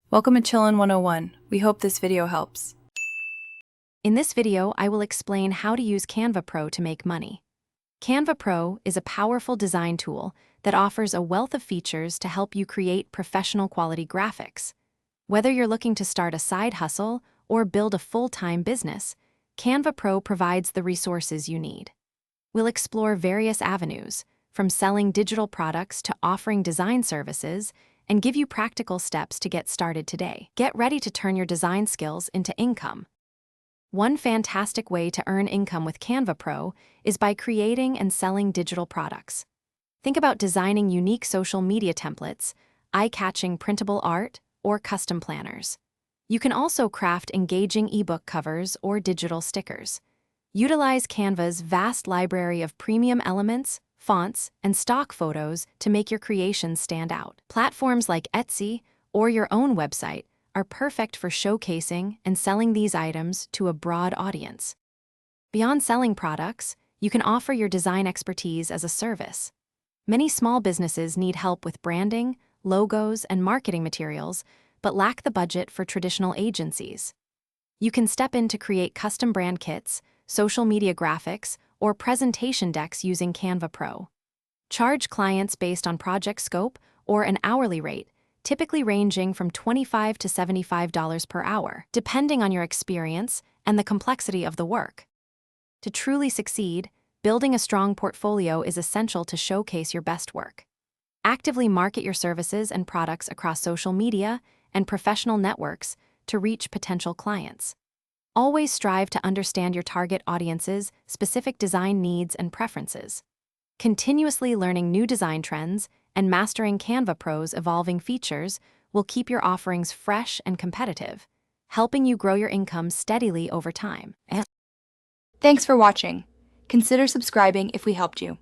Welcome to Chillin' 101. We hope this video helps. In this video, I will explain how to use Canva Pro to make money. Canva Pro is a powerful design tool that offers a wealth of features to help you create professional quality graphics. Whether you're looking to start a side hustle or build a full-time business, Canva Pro provides the resources you need. We'll explore various avenues, from selling digital products to offering design services, and give you practical steps to get started today. Get ready to turn your design skills into income. One fantastic way to earn income with Canva Pro is by creating and selling digital products. Think about designing unique social media templates, eye-catching printable art, or custom planners. You can also craft engaging ebook covers or digital stickers. Utilize Canva's vast library of premium elements, fonts, and stock photos to make your creations stand out. Platforms like Etsy or your own website are perfect for showcasing and selling these items to a broad audience. Beyond selling products, you can offer your design expertise as a service. Many small businesses need help with branding, logos, and marketing materials, but lack the budget for traditional agencies. You can step in to create custom brand kits, social media graphics, or presentation decks using Canva Pro. Charge clients based on project scope or an hourly rate, typically ranging from $25 to $75 per hour, depending on your experience and the complexity of the work. To truly succeed, building a strong portfolio is essential to showcase your best work. Actively market your services and products across social media and professional networks to reach potential clients. Always strive to understand your target audience's specific design needs and preferences. Continuously learning new design trends and mastering Canva Pro's evolving features will keep your offerings fresh and competitive, helping you grow your income steadily over time. Thanks for watching. Consider subscribing if we helped you.